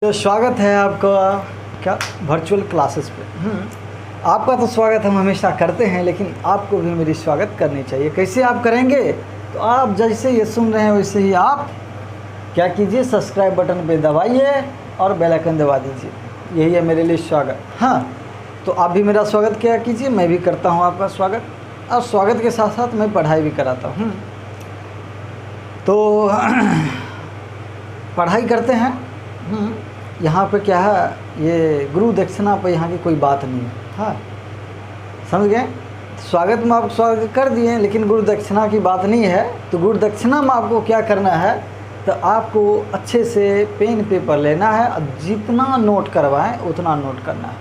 तो स्वागत है आपका क्या वर्चुअल क्लासेस पे। आपका तो स्वागत हम हमेशा करते हैं, लेकिन आपको भी मेरी स्वागत करनी चाहिए। कैसे आप करेंगे? तो आप जैसे ये सुन रहे हैं वैसे ही आप क्या कीजिए, सब्सक्राइब बटन पे दबाइए और बेल आइकन दबा दीजिए। यही है मेरे लिए स्वागत। हाँ, तो आप भी मेरा स्वागत क्या कीजिए, मैं भी करता हूँ आपका स्वागत। और स्वागत के साथ साथ मैं पढ़ाई भी कराता हूँ। तो पढ़ाई करते हैं। यहाँ पे क्या है, ये गुरु दक्षिणा पे यहाँ की कोई बात नहीं है। हाँ, समझ गए? स्वागत में आप स्वागत कर दिए, लेकिन गुरु दक्षिणा की बात नहीं है। तो गुरु दक्षिणा में आपको क्या करना है, तो आपको अच्छे से पेन पेपर लेना है और जितना नोट करवाएं उतना नोट करना है।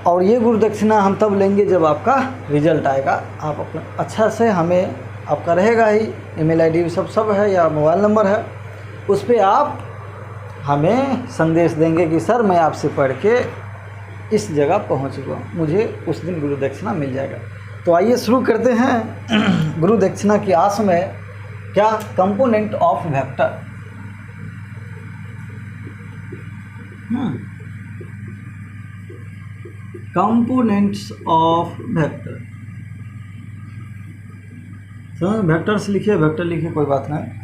और ये गुरु दक्षिणा हम तब लेंगे जब आपका रिजल्ट आएगा। आप अपना अच्छा से, हमें आपका रहेगा ही, ईमेल आईडी सब है या मोबाइल नंबर है, उस पर आप हमें संदेश देंगे कि सर मैं आपसे पढ़ के इस जगह पहुंच गया, मुझे उस दिन गुरु दक्षिणा मिल जाएगा। तो आइए शुरू करते हैं। गुरु दक्षिणा की आस में क्या, component of vector. Components of vector, vectors लिखिए, वेक्टर लिखिए, कोई बात नहीं।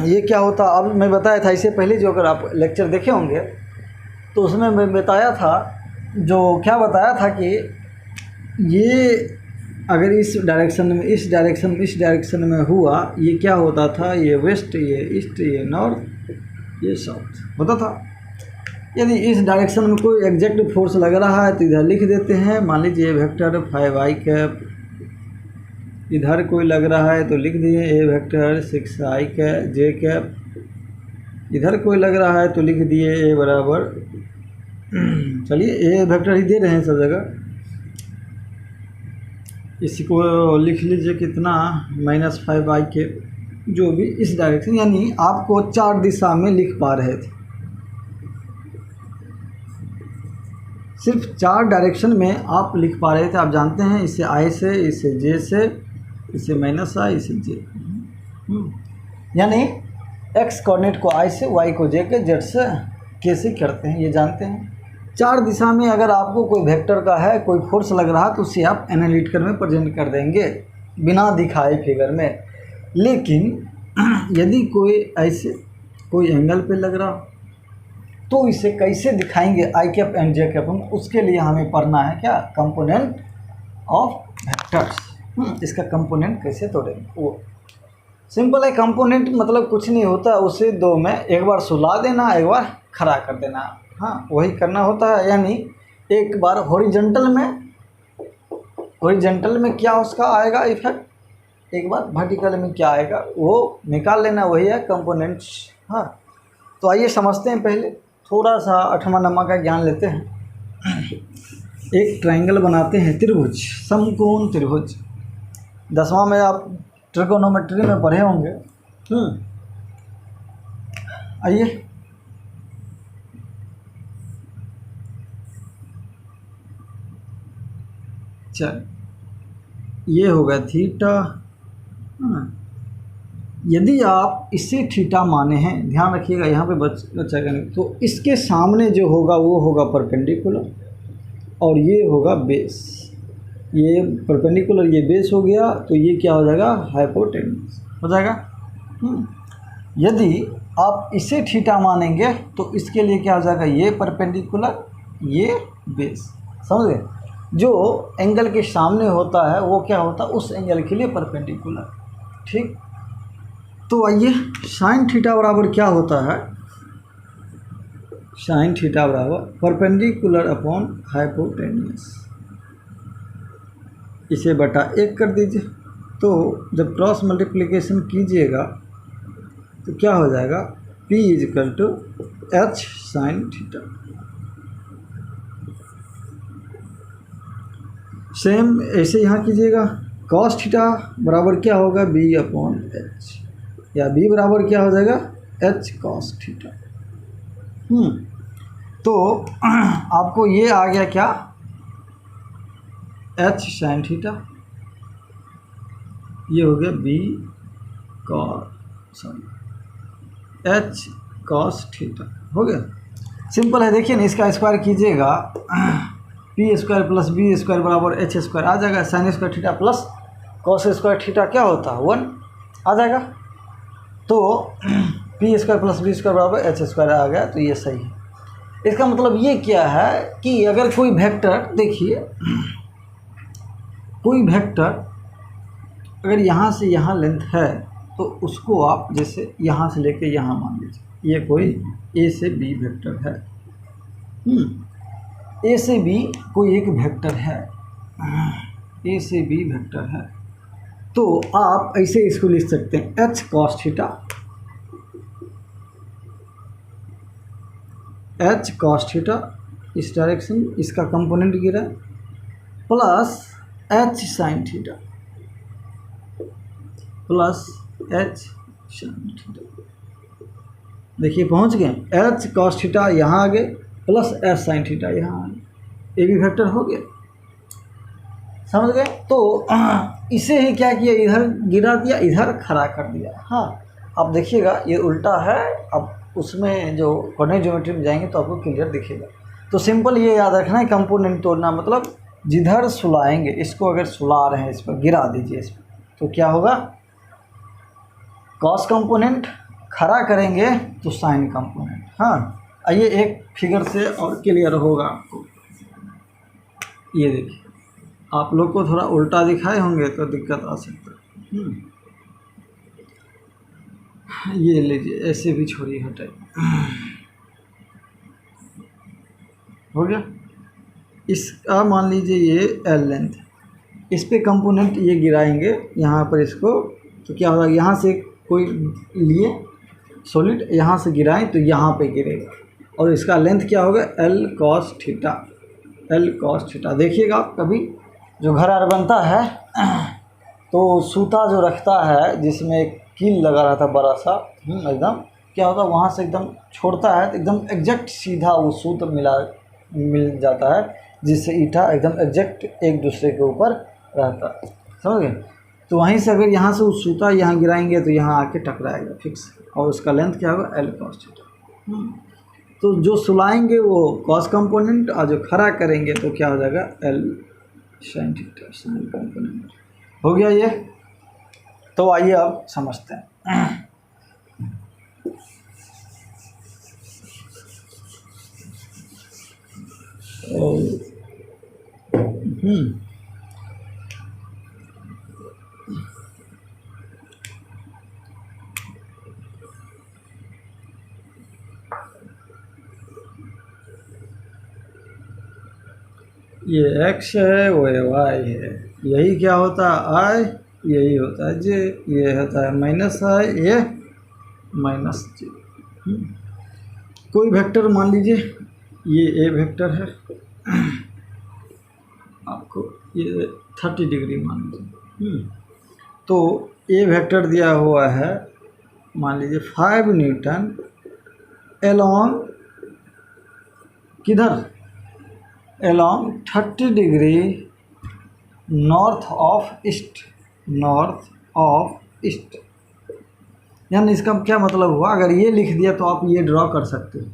ये क्या होता, अब मैं बताया था इससे पहले, जो अगर आप लेक्चर देखे होंगे तो उसमें मैं बताया था, जो क्या बताया था कि ये अगर इस डायरेक्शन में, इस डायरेक्शन में हुआ, ये क्या होता था, ये वेस्ट, ये ईस्ट, ये नॉर्थ, ये साउथ होता था। यदि इस डायरेक्शन में कोई एग्जैक्ट फोर्स लग रहा है तो इधर लिख देते हैं। मान लीजिए वेक्टर 5i कैप, इधर कोई लग रहा है तो लिख दिए ए वेक्टर 6i कैप जे कैप, इधर कोई लग रहा है तो लिख दिए ए बराबर, चलिए ए वेक्टर ही दे रहे हैं सब जगह, इसको लिख लीजिए कितना, -5i के, जो भी इस डायरेक्शन, यानी आपको 4 दिशा में लिख पा रहे थे। सिर्फ 4 डायरेक्शन में आप लिख पा रहे थे। आप जानते हैं, इसे आई से, इसे जे से, इसे -i, इसे जे, यानी x कोऑर्डिनेट को i से, y को j के, z से k से करते हैं, ये जानते हैं। 4 दिशा में अगर आपको कोई वेक्टर का है, कोई फोर्स लग रहा तो उसे आप एनालिटिकल में प्रेजेंट कर देंगे बिना दिखाए फिगर में। लेकिन यदि कोई ऐसे कोई एंगल पे लग रहा तो इसे कैसे दिखाएंगे, आई कैप एंड जे कैप, उसके लिए हमें पढ़ना है क्या, कंपोनेंट ऑफ वेक्टर्स। इसका कंपोनेंट कैसे तोड़ेंगे, वो सिंपल है। कंपोनेंट मतलब कुछ नहीं होता, उसे दो में एक बार सुला देना, एक बार खड़ा कर देना। हाँ, वही करना होता है। यानी एक बार हॉरिजॉन्टल में क्या उसका आएगा इफेक्ट, एक बार वर्टिकल में क्या आएगा वो निकाल लेना, वही है कंपोनेंट्स। हाँ, तो आइए समझते हैं। पहले थोड़ा सा 8वां नंबर का ज्ञान लेते हैं। एक ट्रायंगल बनाते हैं, त्रिभुज, समकोण त्रिभुज। 10वां में आप ट्रिगोनोमेट्री में पढ़े होंगे। आइए, चल ये होगा थीटा। यदि आप इसे थीटा माने हैं, ध्यान रखिएगा यहाँ पे बच्चा का नहीं, तो इसके सामने जो होगा वो होगा परपेंडिकुलर, और ये होगा बेस। ये परपेंडिकुलर, ये बेस हो गया, तो ये क्या हो जाएगा, हाइपोटेन्यूस हो जाएगा। यदि आप इसे थीटा मानेंगे तो इसके लिए क्या हो जाएगा, ये परपेंडिकुलर, ये बेस। समझ गए? जो एंगल के सामने होता है वो क्या होता है, उस एंगल के लिए परपेंडिकुलर। ठीक, तो आइए, साइन थीटा बराबर क्या होता है, साइन थीटा बराबर परपेंडिकुलर अपॉन हाइपोटेन्यूस, इसे बटा 1 कर दीजिए। तो जब क्रॉस मल्टीप्लिकेशन कीजिएगा तो क्या हो जाएगा, P = H sine theta. Same ऐसे यहाँ कीजिएगा, कॉस थीटा बराबर क्या होगा, B/H, या B बराबर क्या हो जाएगा, H कॉस थीटा। तो आपको ये आ गया क्या, H साइन थीटा, ये हो गया B cos, H cos theta हो गया। सिंपल है, देखिए ना, इसका स्क्वायर कीजिएगा P square plus B square बराबर एच स्क्वायर आ जाएगा। Sine square theta plus cos square theta क्या होता है 1 आ जाएगा। तो P square plus B square बराबर एच स्क्वायर आ गया, तो ये सही है। इसका मतलब ये क्या है कि अगर कोई वेक्टर, देखिए कोई वेक्टर अगर यहाँ से यहाँ लेंथ है तो उसको आप जैसे यहाँ से लेके यहाँ मान लीजिए ये कोई ए से बी वेक्टर है। ए से बी कोई एक वेक्टर है, ए से बी वेक्टर है, तो आप ऐसे इसको लिख सकते हैं H cos theta, H cos theta इस डायरेक्शन, इसका कंपोनेंट गिरा, plus h sine theta, plus h sine theta. देखिए पहुंच गए, एच कॉस थीटा यहाँ आ गए, प्लस एच साइन थीटा यहाँ आ गए, ये भी वेक्टर हो गया, समझ गए। तो इसे ही क्या किया, इधर गिरा दिया, इधर खड़ा कर दिया। हाँ, अब देखिएगा ये उल्टा है, अब उसमें जो कोऑर्डिनेट ज्योमेट्री में जाएंगे तो आपको क्लियर दिखेगा। तो सिंपल ये याद रखना है, कंपोनेंट तोड़ना मतलब जिधर सुलाएंगे, इसको अगर सुला रहे हैं इस पर गिरा दीजिए इस पर, तो क्या होगा, कॉस कंपोनेंट, खड़ा करेंगे तो साइन कंपोनेंट। हाँ, आइए एक फिगर से और क्लियर होगा आपको। ये देखिए, आप लोग को थोड़ा उल्टा दिखाए होंगे तो दिक्कत आ सकता है। ये लीजिए, ऐसे भी छोड़िए, हटाइए, हो गया। इसका मान लीजिए ये एल लेंथ, इस पे कंपोनेंट ये गिराएंगे यहाँ पर इसको, तो क्या होगा, यहाँ से कोई लिए सॉलिड यहाँ से गिराएं तो यहाँ पे गिरेगा, और इसका लेंथ क्या होगा, L cos theta, L cos theta. देखिएगा कभी जो घर आर बनता है तो सूता जो रखता है जिसमें एक कील लगा रहता है बड़ा सा, एकदम क्या होता है, वहाँ से एकदम छोड़ता है तो एकदम एग्जैक्ट सीधा वो सूत्र मिल जाता है, जिससे ईंटा एकदम एग्जैक्ट एक दूसरे के ऊपर रहता है, समझ गए। तो वहीं से अगर यहाँ से वो सूता यहाँ गिराएंगे तो यहाँ आके टकराएगा फिक्स, और उसका लेंथ क्या होगा, एल कॉस थीटा। तो जो सुलाएंगे वो कॉस कंपोनेंट, और जो खड़ा करेंगे तो क्या हो जाएगा, L sine theta, sign component हो गया ये। तो आइए अब समझते हैं। ये x है, वो y है, यही क्या होता है i, यही होता है j, ये होता है माइनस i, ये माइनस j। कोई वेक्टर मान लीजिए ये a वेक्टर है, आपको ये 30 डिग्री मान लीजिए, तो a वेक्टर दिया हुआ है, मान लीजिए 5 न्यूटन एलॉन्ग, किधर, along 30 degree north of east, north of east. यानी इसका क्या मतलब हुआ, अगर ये लिख दिया तो आप ये ड्रॉ कर सकते हो,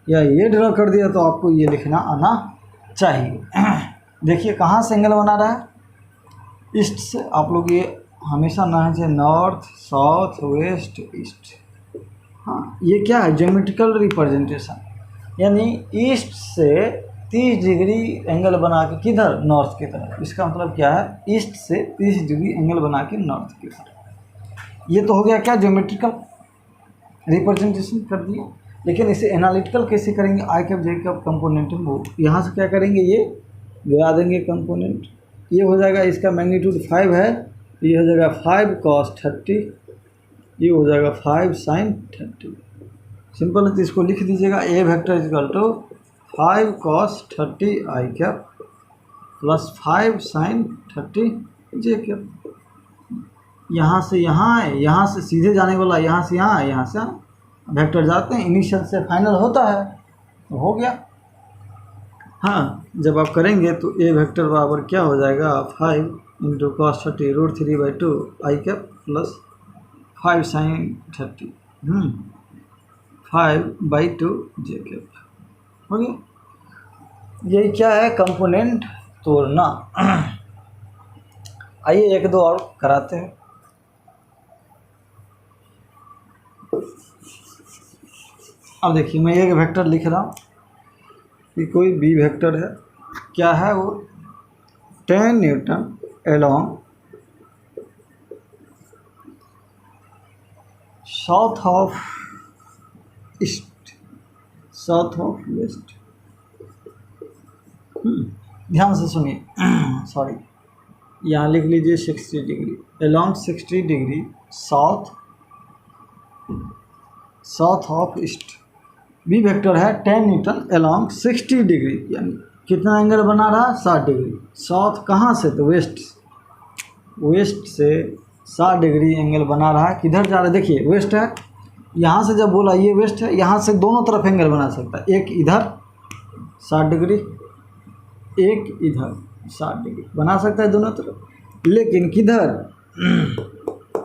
या ये ड्रॉ कर दिया तो आपको ये लिखना आना चाहिए। देखिए कहाँ से एंगल बना रहा है, ईस्ट से। आप लोग ये हमेशा ना चाहिए नॉर्थ साउथ वेस्ट ईस्ट। हाँ, ये क्या है, ज्योमेट्रिकल रिप्रेजेंटेशन, यानी ईस्ट से 30 डिग्री एंगल बना के किधर, नॉर्थ की तरफ। इसका मतलब क्या है, ईस्ट से 30 डिग्री एंगल बना के नॉर्थ की तरफ। ये तो हो गया क्या, ज्योमेट्रिकल रिप्रेजेंटेशन कर दिया। लेकिन इसे एनालिटिकल कैसे करेंगे, आई कैप जे कैप कंपोनेंट है वो, यहाँ से क्या करेंगे, ये गिरा देंगे कंपोनेंट, ये हो जाएगा, इसका मैग्नीट्यूड 5 है, ये हो जाएगा 5 cos 30, ये हो जाएगा 5 sin 30। सिंपल है, तो इसको लिख दीजिएगा, A vector equal to 5 cos 30 I cap plus 5 sin 30 J cap. यहाँ से यहाँ है, यहाँ से सीधे जाने वाला, यहाँ से यहाँ है, यहाँ से वेक्टर जाते हैं, इनिशियल से फाइनल होता है, तो हो गया। हाँ, जब आप करेंगे तो ए वेक्टर बराबर क्या हो जाएगा, 5 इंटू cos 30 √3/2 आई कैप प्लस 5 sin 30। 5/2 जे कैप। ओके, यही क्या है, कंपोनेंट तोड़ना। आइए एक दो और कराते हैं। अब देखिए मैं एक वेक्टर लिख रहा हूँ कि कोई बी वेक्टर है, क्या है वो, 10 newton along south of east, south of west. ध्यान से सुनिए, सॉरी, यहाँ लिख लीजिए 60 degree, along 60 degree south of east. B vector है 10 न्यूटन along 60 डिग्री, यानी कितना एंगल बना रहा है, 60 डिग्री। साउथ कहाँ से, तो वेस्ट, वेस्ट से 60 डिग्री एंगल बना रहा है। किधर जा रहा है, देखिए वेस्ट है, यहाँ से जब बोला ये वेस्ट है, यहाँ से दोनों तरफ एंगल बना सकता है, एक इधर 60 डिग्री, एक इधर 60 डिग्री बना सकता है दोनों तरफ, लेकिन किधर,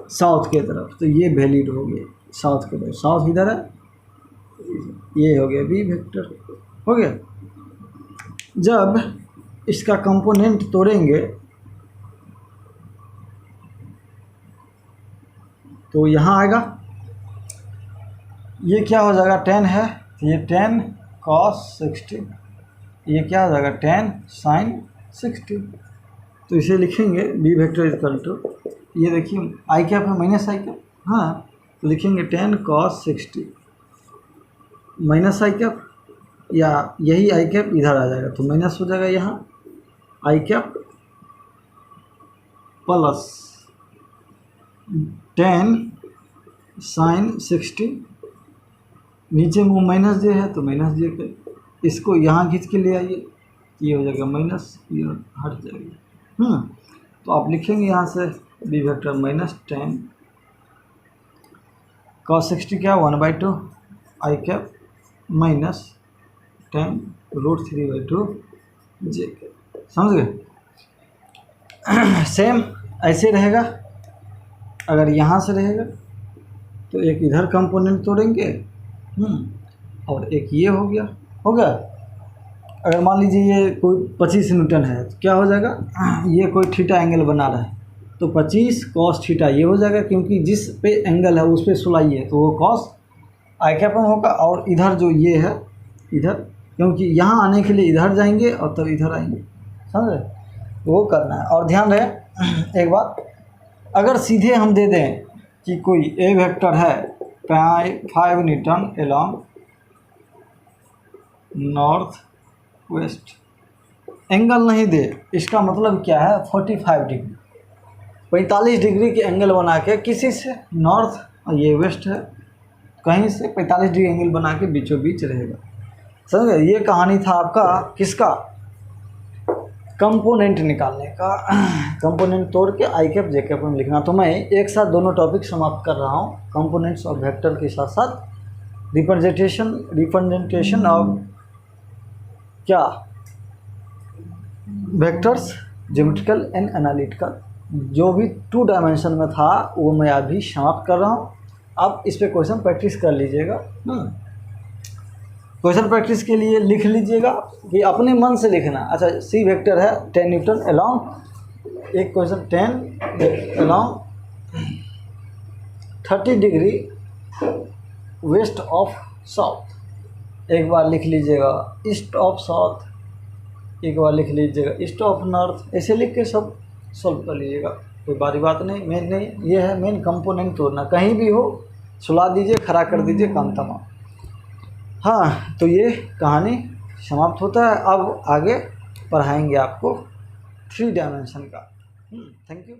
साउथ के तरफ। तो ये वैलिड हो गया साउथ के तरफ, साउथ इधर है, ये हो गया बी वेक्टर, हो गया। जब इसका कंपोनेंट तोड़ेंगे तो यहाँ आएगा, ये क्या हो जाएगा, 10 है, ये 10 cos 60, ये क्या हो जाएगा, 10 sin 60। तो इसे लिखेंगे बी वेक्टर इक्वल टू, ये देखिए आई कैप है माइनस आई कैप, हाँ, तो लिखेंगे 10 cos 60 माइनस आई कैप, या यही आई कैप इधर आ जाएगा तो माइनस हो जाएगा, यहाँ आई कैप प्लस 10 sin 60, नीचे मुँह माइनस जे है तो माइनस जे के, इसको यहाँ खींच के ले आइए, ये हो जाएगा माइनस, ये हट जाएगा। तो आप लिखेंगे यहाँ से बी वेक्टर माइनस 10 cos 60 क्या, 1/2 आई कैप माइनस 10 √3/2 जे कैप। समझ गए, सेम ऐसे रहेगा। अगर यहाँ से रहेगा तो एक इधर कंपोनेंट तोड़ेंगे, और एक ये हो गया, होगा। अगर मान लीजिए ये कोई 25 न्यूटन है तो क्या हो जाएगा, ये कोई थीटा एंगल बना रहा है तो 25 cos थीटा ये हो जाएगा, क्योंकि जिस पे एंगल है उस पे सुलाई है तो वो cos आई कैप में होगा। और इधर जो ये है इधर, क्योंकि यहाँ आने के लिए इधर जाएंगे और तब इधर आएंगे, समझ रहे, वो करना है। और ध्यान रहे एक बात, अगर सीधे हम दे दें कि कोई ए वेक्टर है 5 Newton along north west, angle नहीं दे, इसका मतलब क्या है, 45 डिग्री, 45 डिग्री के एंगल बना के किसी से नॉर्थ, ये वेस्ट है, कहीं से 45 डिग्री एंगल बना के बीचों बीच रहेगा। समझ गए, ये कहानी था आपका किसका, कंपोनेंट निकालने का। कंपोनेंट तोड़ के आई कैप जे कैप में लिखना। तो मैं एक साथ दोनों टॉपिक समाप्त कर रहा हूँ, कंपोनेंट्स ऑफ वेक्टर के साथ साथ रिप्रेजेंटेशन ऑफ क्या, वेक्टर्स, ज्योमेट्रिकल एंड एनालिटिकल, जो भी 2 डायमेंशन में था वो मैं अभी समाप्त कर रहा हूँ। अब इस पे क्वेश्चन प्रैक्टिस कर लीजिएगा। क्वेश्चन प्रैक्टिस के लिए लिख लीजिएगा कि अपने मन से लिखना। अच्छा, सी वेक्टर है 10 न्यूटन अलॉन्ग, एक question 10 along 30 degree west of south, एक बार लिख लीजिएगा ईस्ट ऑफ साउथ, एक बार लिख लीजिएगा ईस्ट ऑफ नॉर्थ, ऐसे लिख के सब सॉल्व कर लीजिएगा, कोई बड़ी बात नहीं। मेन नहीं, ये है मेन कंपोनेंट तोड़ना, कहीं भी हो सुला दीजिए, खड़ा कर दीजिए, काम तमाम। हाँ, तो ये कहानी समाप्त होता है। अब आगे पढ़ाएंगे आपको 3 डायमेंशन का। Thank you.